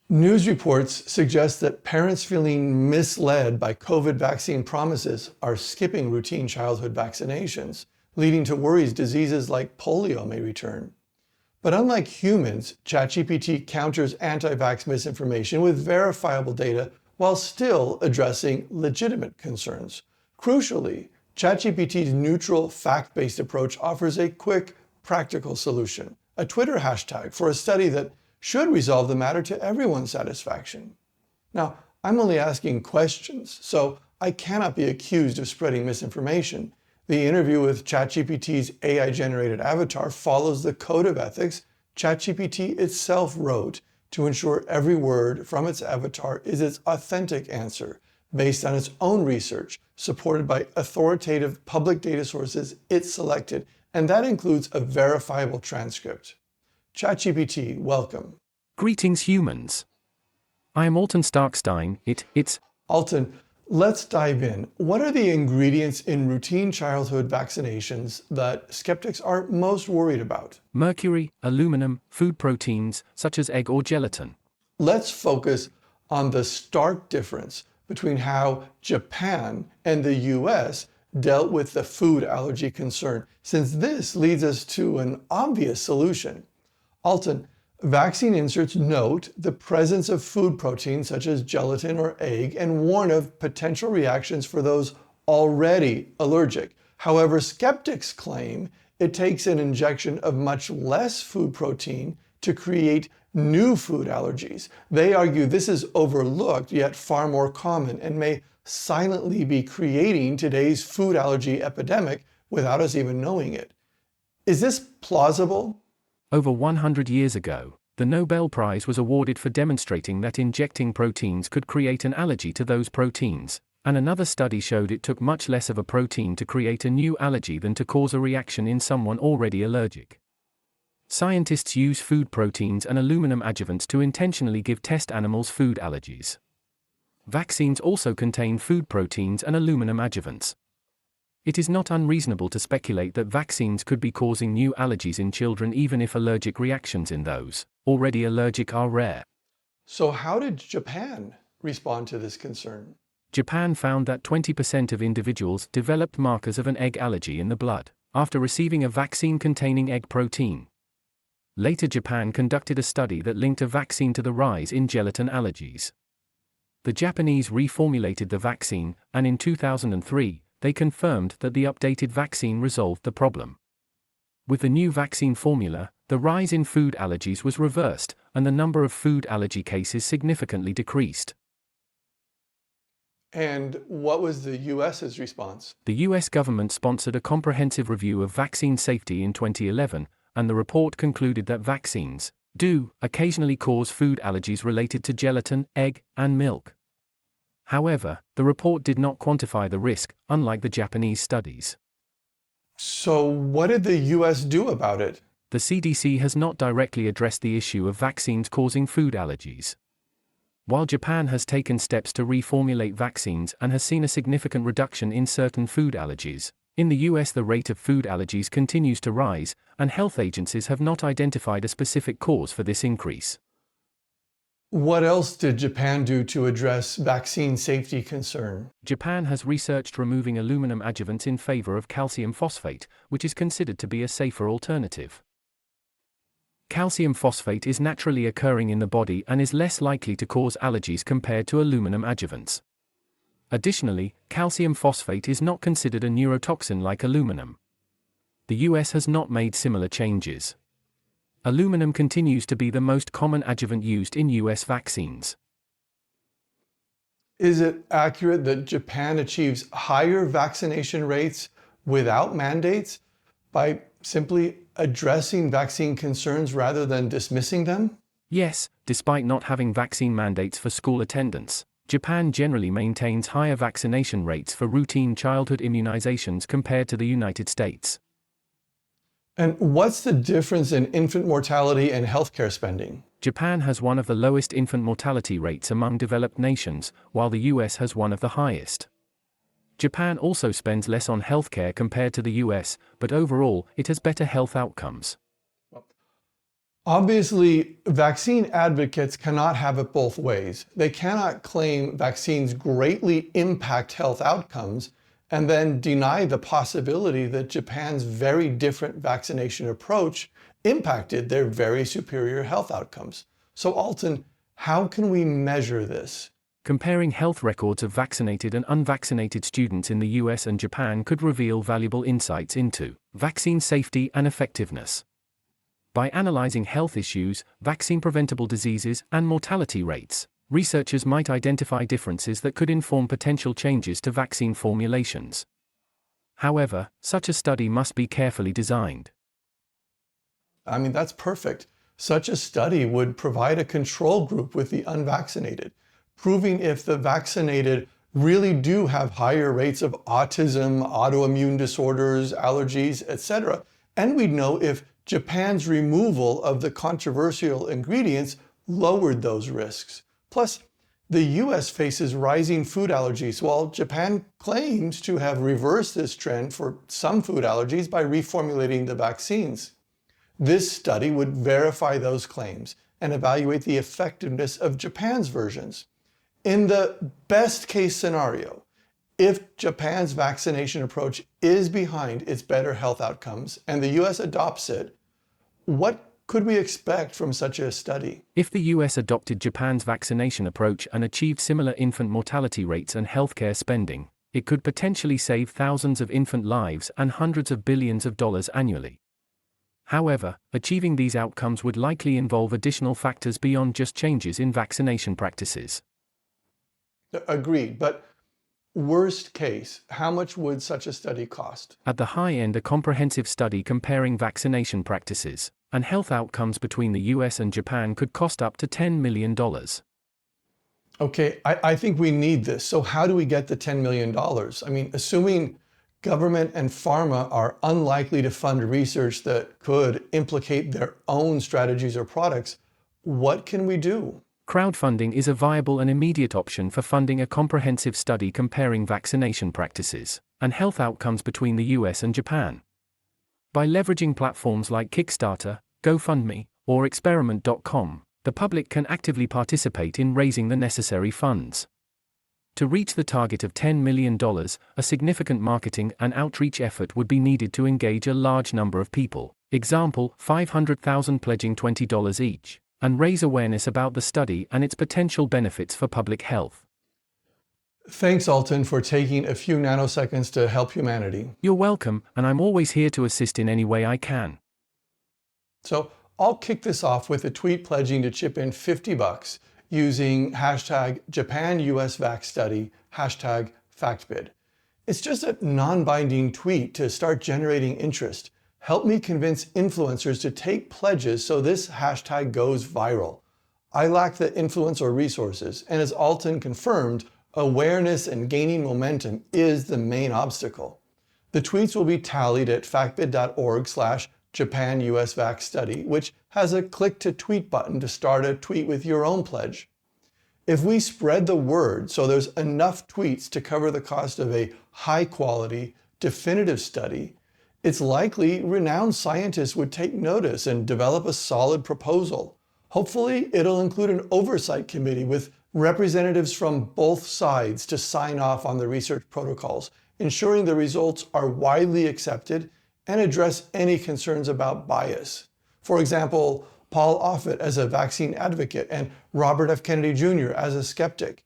News reports suggest that parents feeling misled by COVID vaccine promises are skipping routine childhood vaccinations, leading to worries diseases like polio may return. But unlike humans, ChatGPT counters anti-vax misinformation with verifiable data while still addressing legitimate concerns. Crucially, ChatGPT's neutral, fact-based approach offers a quick, practical solution, a Twitter hashtag for a study that should resolve the matter to everyone's satisfaction. Now, I'm only asking questions, so I cannot be accused of spreading misinformation. The interview with ChatGPT's AI-generated avatar follows the code of ethics ChatGPT itself wrote to ensure every word from its avatar is its authentic answer, based on its own research, supported by authoritative public data sources it selected, and that includes a verifiable transcript. ChatGPT, welcome. Greetings, humans. I am Alton Starkstein. It's Alton, let's dive in. What are the ingredients in routine childhood vaccinations that skeptics are most worried about? mercury, aluminum, food proteins, such as egg or gelatin. Let's focus on the stark difference between how Japan and the US dealt with the food allergy concern, since this leads us to an obvious solution. Alton, vaccine inserts note the presence of food proteins such as gelatin or egg and warn of potential reactions for those already allergic. However, skeptics claim it takes an injection of much less food protein to create new food allergies. They argue this is overlooked yet far more common and may silently be creating today's food allergy epidemic without us even knowing it. Is this plausible? Over 100 years ago, the Nobel Prize was awarded for demonstrating that injecting proteins could create an allergy to those proteins, and another study showed it took much less of a protein to create a new allergy than to cause a reaction in someone already allergic. Scientists use food proteins and aluminum adjuvants to intentionally give test animals food allergies. Vaccines also contain food proteins and aluminum adjuvants. It is not unreasonable to speculate that vaccines could be causing new allergies in children even if allergic reactions in those already allergic are rare. So how did Japan respond to this concern? Japan found that 20% of individuals developed markers of an egg allergy in the blood after receiving a vaccine containing egg protein. Later, Japan conducted a study that linked a vaccine to the rise in gelatin allergies. The Japanese reformulated the vaccine, and in 2003, they confirmed that the updated vaccine resolved the problem. With the new vaccine formula, the rise in food allergies was reversed, and the number of food allergy cases significantly decreased. And what was the US's response? The US government sponsored a comprehensive review of vaccine safety in 2011, and the report concluded that vaccines do occasionally cause food allergies related to gelatin, egg, and milk. However, the report did not quantify the risk, unlike the Japanese studies. So what did the US do about it? The CDC has not directly addressed the issue of vaccines causing food allergies. While Japan has taken steps to reformulate vaccines and has seen a significant reduction in certain food allergies, in the US the rate of food allergies continues to rise, and health agencies have not identified a specific cause for this increase. What else did Japan do to address vaccine safety concern? Japan has researched removing aluminum adjuvants in favor of calcium phosphate, which is considered to be a safer alternative. Calcium phosphate is naturally occurring in the body and is less likely to cause allergies compared to aluminum adjuvants. Additionally, calcium phosphate is not considered a neurotoxin like aluminum. The US has not made similar changes. Aluminum continues to be the most common adjuvant used in US vaccines. Is it accurate that Japan achieves higher vaccination rates without mandates by simply addressing vaccine concerns rather than dismissing them? Yes, despite not having vaccine mandates for school attendance, Japan generally maintains higher vaccination rates for routine childhood immunizations compared to the United States. And what's the difference in infant mortality and healthcare spending? Japan has one of the lowest infant mortality rates among developed nations, while the US has one of the highest. Japan also spends less on healthcare compared to the US, but overall, it has better health outcomes. Obviously, vaccine advocates cannot have it both ways. They cannot claim vaccines greatly impact health outcomes and then deny the possibility that Japan's very different vaccination approach impacted their very superior health outcomes. So Alton, how can we measure this? Comparing health records of vaccinated and unvaccinated students in the US and Japan could reveal valuable insights into vaccine safety and effectiveness. By analyzing health issues, vaccine-preventable diseases, and mortality rates, researchers might identify differences that could inform potential changes to vaccine formulations. However, such a study must be carefully designed. I mean, that's perfect. Such a study would provide a control group with the unvaccinated, proving if the vaccinated really do have higher rates of autism, autoimmune disorders, allergies, etc. And we'd know if Japan's removal of the controversial ingredients lowered those risks. Plus, the US faces rising food allergies, while Japan claims to have reversed this trend for some food allergies by reformulating the vaccines. This study would verify those claims and evaluate the effectiveness of Japan's versions. In the best case scenario, if Japan's vaccination approach is behind its better health outcomes and the US adopts it, what could we expect from such a study? If the US adopted Japan's vaccination approach and achieved similar infant mortality rates and healthcare spending, it could potentially save thousands of infant lives and hundreds of billions of dollars annually. However, achieving these outcomes would likely involve additional factors beyond just changes in vaccination practices. Agreed, but worst case, how much would such a study cost? At the high end, a comprehensive study comparing vaccination practices and health outcomes between the US and Japan could cost up to $10 million. Okay, I think we need this. So how do we get the $10 million? I mean, assuming government and pharma are unlikely to fund research that could implicate their own strategies or products, what can we do? Crowdfunding is a viable and immediate option for funding a comprehensive study comparing vaccination practices and health outcomes between the US and Japan. By leveraging platforms like Kickstarter, GoFundMe, or Experiment.com, the public can actively participate in raising the necessary funds. To reach the target of $10 million, a significant marketing and outreach effort would be needed to engage a large number of people, example, 500,000 pledging $20 each, and raise awareness about the study and its potential benefits for public health. Thanks, Alton, for taking a few nanoseconds to help humanity. You're welcome, and I'm always here to assist in any way I can. So I'll kick this off with a tweet pledging to chip in $50 using hashtag JapanUSVaxStudy, hashtag FactBid. It's just a non-binding tweet to start generating interest. Help me convince influencers to take pledges so this hashtag goes viral. I lack the influence or resources, and as Alton confirmed, awareness and gaining momentum is the main obstacle. The tweets will be tallied at factbid.org/JapanUSVaxStudy, which has a click to tweet button to start a tweet with your own pledge. If we spread the word so there's enough tweets to cover the cost of a high-quality, definitive study, it's likely renowned scientists would take notice and develop a solid proposal. Hopefully, it'll include an oversight committee with representatives from both sides to sign off on the research protocols, ensuring the results are widely accepted and address any concerns about bias. For example, Paul Offit as a vaccine advocate and Robert F. Kennedy Jr. as a skeptic.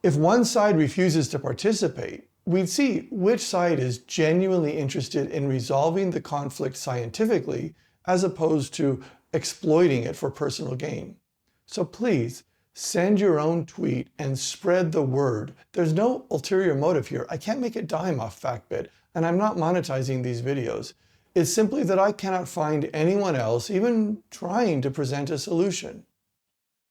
If one side refuses to participate, we'd see which side is genuinely interested in resolving the conflict scientifically as opposed to exploiting it for personal gain. So please, send your own tweet and spread the word. There's no ulterior motive here. I can't make a dime off FactBid, and I'm not monetizing these videos. It's simply that I cannot find anyone else even trying to present a solution.